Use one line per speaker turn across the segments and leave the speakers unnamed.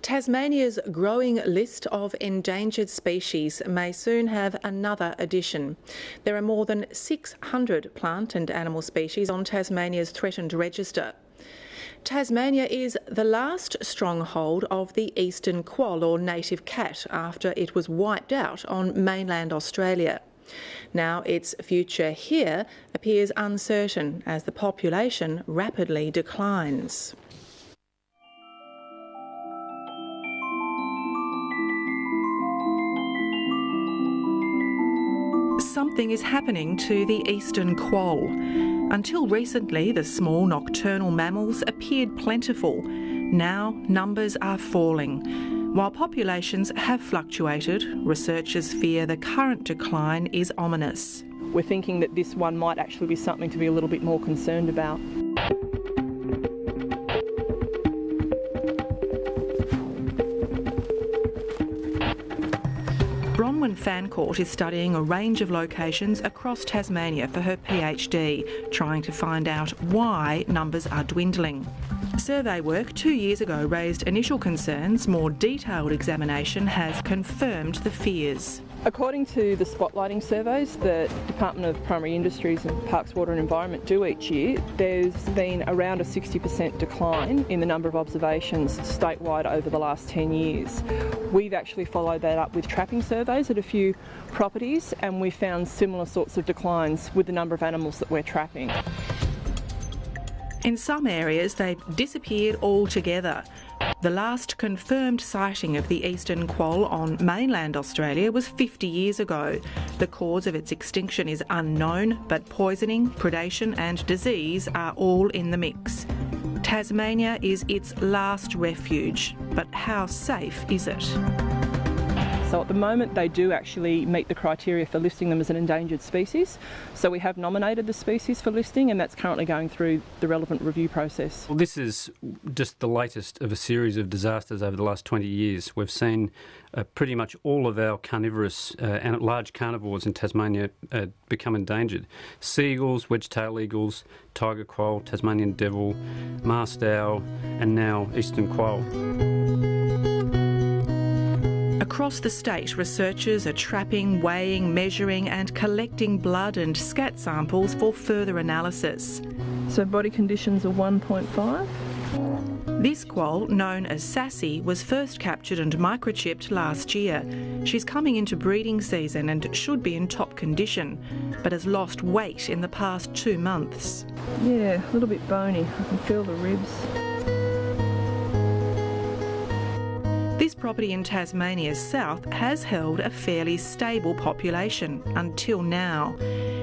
Tasmania's growing list of endangered species may soon have another addition. There are more than 600 plant and animal species on Tasmania's threatened register. Tasmania is the last stronghold of the eastern quoll or native cat after it was wiped out on mainland Australia. Now its future here appears uncertain as the population rapidly declines. Something is happening to the eastern quoll. Until recently, the small nocturnal mammals appeared plentiful. Now numbers are falling. While populations have fluctuated, researchers fear the current decline is ominous.
We're thinking that this one might actually be something to be a little bit more concerned about.
BRONWYN FANCOURT is studying a range of locations across Tasmania for her PhD, trying to find out why numbers are dwindling. Survey work 2 years ago raised initial concerns. More detailed examination has confirmed the fears.
According to the spotlighting surveys the Department of Primary Industries and Parks, Water and Environment do each year, there's been around a 60% decline in the number of observations statewide over the last 10 years. We've actually followed that up with trapping surveys at a few properties, and we found similar sorts of declines with the number of animals that we're trapping.
In some areas, they've disappeared altogether. The last confirmed sighting of the eastern quoll on mainland Australia was 50 years ago. The cause of its extinction is unknown, but poisoning, predation and disease are all in the mix. Tasmania is its last refuge, but how safe is it?
So at the moment they do actually meet the criteria for listing them as an endangered species. So we have nominated the species for listing, and that's currently going through the relevant review process.
Well, this is just the latest of a series of disasters over the last 20 years. We've seen pretty much all of our carnivorous and large carnivores in Tasmania become endangered. Sea eagles, wedge-tailed eagles, tiger quoll, Tasmanian devil, masked owl and now eastern quoll.
Across the state, researchers are trapping, weighing, measuring and collecting blood and scat samples for further analysis.
So body conditions are 1.5.
This quoll, known as Sassy, was first captured and microchipped last year. She's coming into breeding season and should be in top condition, but has lost weight in the past 2 months.
Yeah, a little bit bony. I can feel the ribs.
This property in Tasmania's south has held a fairly stable population until now.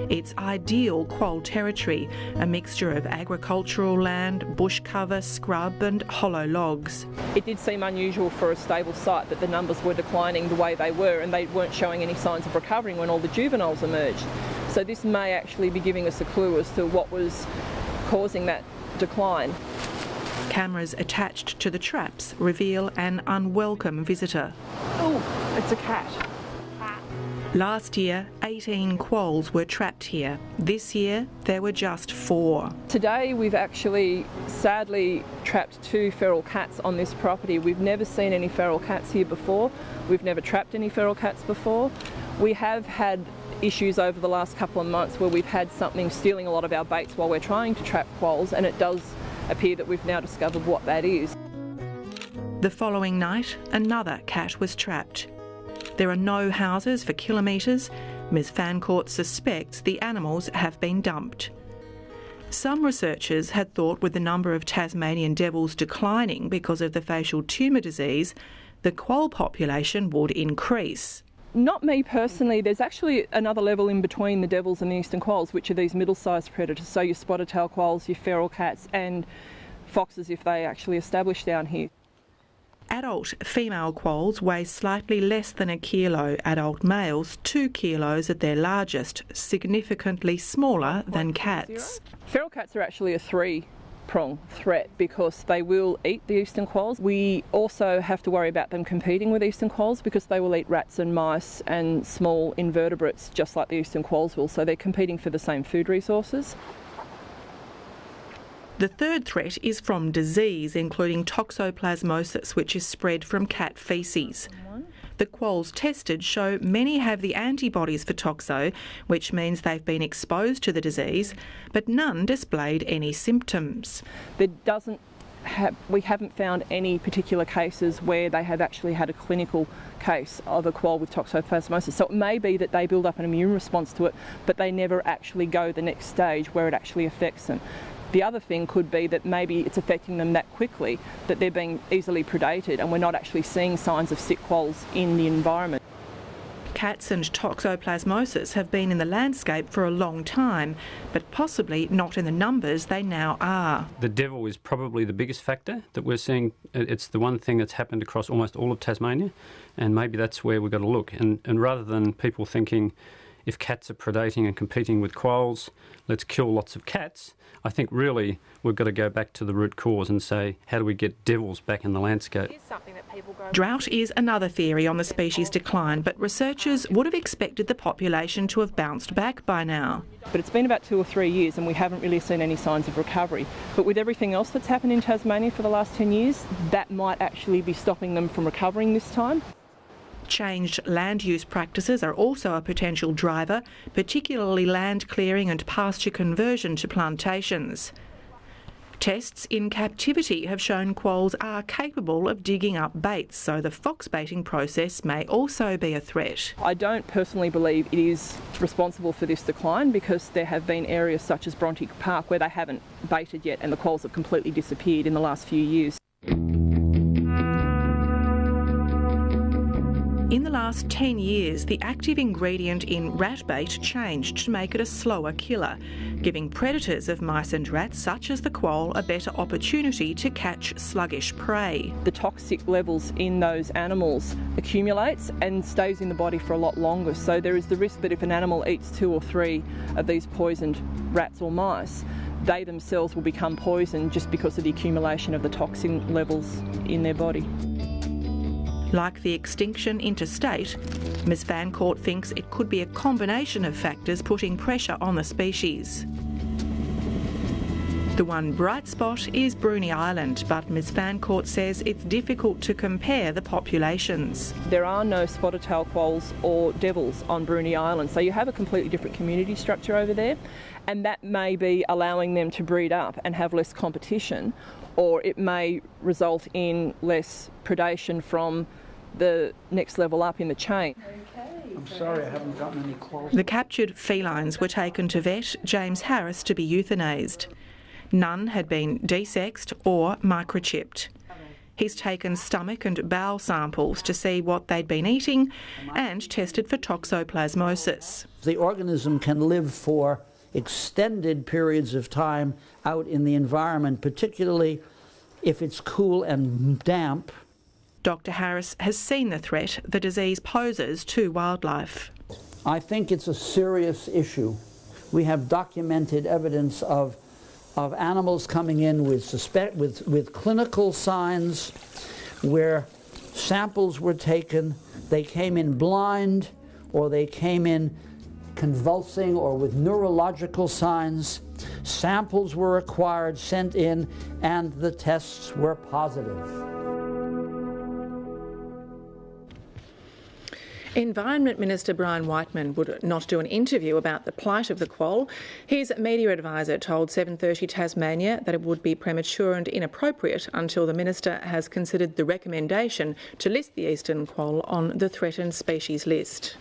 It's ideal quoll territory, a mixture of agricultural land, bush cover, scrub and hollow logs.
It did seem unusual for a stable site that the numbers were declining the way they were, and they weren't showing any signs of recovering when all the juveniles emerged. So this may actually be giving us a clue as to what was causing that decline.
Cameras attached to the traps reveal an unwelcome visitor.
Oh, it's a cat.
Last year, 18 quolls were trapped here. This year, there were just 4.
Today, we've actually sadly trapped 2 feral cats on this property. We've never seen any feral cats here before. We've never trapped any feral cats before. We have had issues over the last couple of months where we've had something stealing a lot of our baits while we're trying to trap quolls, and it does appear that we've now discovered what that is.
The following night, another cat was trapped. There are no houses for kilometres. Ms FANCOURT suspects the animals have been dumped. Some researchers had thought with the number of Tasmanian devils declining because of the facial tumour disease, the quoll population would increase.
Not me personally. There's actually another level in between the devils and the eastern quolls, which are these middle-sized predators. So your spotted tail quolls, your feral cats and foxes if they actually establish down here.
Adult female quolls weigh slightly less than a kilo. Adult males 2 kilos at their largest, significantly smaller than cats.
Feral cats are actually a 3-prong threat because they will eat the eastern quolls. We also have to worry about them competing with eastern quolls because they will eat rats and mice and small invertebrates just like the eastern quolls will, so they're competing for the same food resources.
The third threat is from disease, including toxoplasmosis, which is spread from cat faeces. The quolls tested show many have the antibodies for toxo, which means they've been exposed to the disease, but none displayed any symptoms.
We haven't found any particular cases where they have actually had a clinical case of a quoll with toxoplasmosis. So it may be that they build up an immune response to it, but they never actually go the next stage where it actually affects them. The other thing could be that maybe it's affecting them that quickly that they're being easily predated and we're not actually seeing signs of sick quolls in the environment.
Cats and toxoplasmosis have been in the landscape for a long time, but possibly not in the numbers they now are.
The devil is probably the biggest factor that we're seeing. It's the one thing that's happened across almost all of Tasmania, and maybe that's where we've got to look. And rather than people thinking, if cats are predating and competing with quolls, let's kill lots of cats, I think really we've got to go back to the root cause and say, how do we get devils back in the landscape?
Drought is another theory on the species decline, but researchers would have expected the population to have bounced back by now.
But it's been about 2 or 3 years and we haven't really seen any signs of recovery. But with everything else that's happened in Tasmania for the last 10 years, that might actually be stopping them from recovering this time.
Changed land use practices are also a potential driver, particularly land clearing and pasture conversion to plantations. Tests in captivity have shown quolls are capable of digging up baits, so the fox baiting process may also be a threat.
I don't personally believe it is responsible for this decline because there have been areas such as Bronte Park where they haven't baited yet and the quolls have completely disappeared in the last few years.
In the last 10 years, the active ingredient in rat bait changed to make it a slower killer, giving predators of mice and rats, such as the quoll, a better opportunity to catch sluggish prey.
The toxic levels in those animals accumulates and stays in the body for a lot longer, so there is the risk that if an animal eats 2 or 3 of these poisoned rats or mice, they themselves will become poisoned just because of the accumulation of the toxin levels in their body.
Like the extinction interstate, Ms FANCOURT thinks it could be a combination of factors putting pressure on the species. The one bright spot is Bruny Island, but Ms FANCOURT says it's difficult to compare the populations.
There are no spotted tail quolls or devils on Bruny Island, so you have a completely different community structure over there, and that may be allowing them to breed up and have less competition, or it may result in less predation from the next level up in the chain.
I'm sorry, I haven't gotten any quolls.
The captured felines were taken to vet James Harris to be euthanised. None had been desexed or microchipped. He's taken stomach and bowel samples to see what they'd been eating and tested for toxoplasmosis.
The organism can live for extended periods of time out in the environment, particularly if it's cool and damp.
Dr. Harris has seen the threat the disease poses to wildlife.
I think it's a serious issue. We have documented evidence of animals coming in with clinical signs where samples were taken, they came in blind, or they came in convulsing or with neurological signs. Samples were acquired, sent in, and the tests were positive.
Environment Minister Brian Whiteman would not do an interview about the plight of the quoll. His media advisor told 7:30 Tasmania that it would be premature and inappropriate until the minister has considered the recommendation to list the eastern quoll on the threatened species list.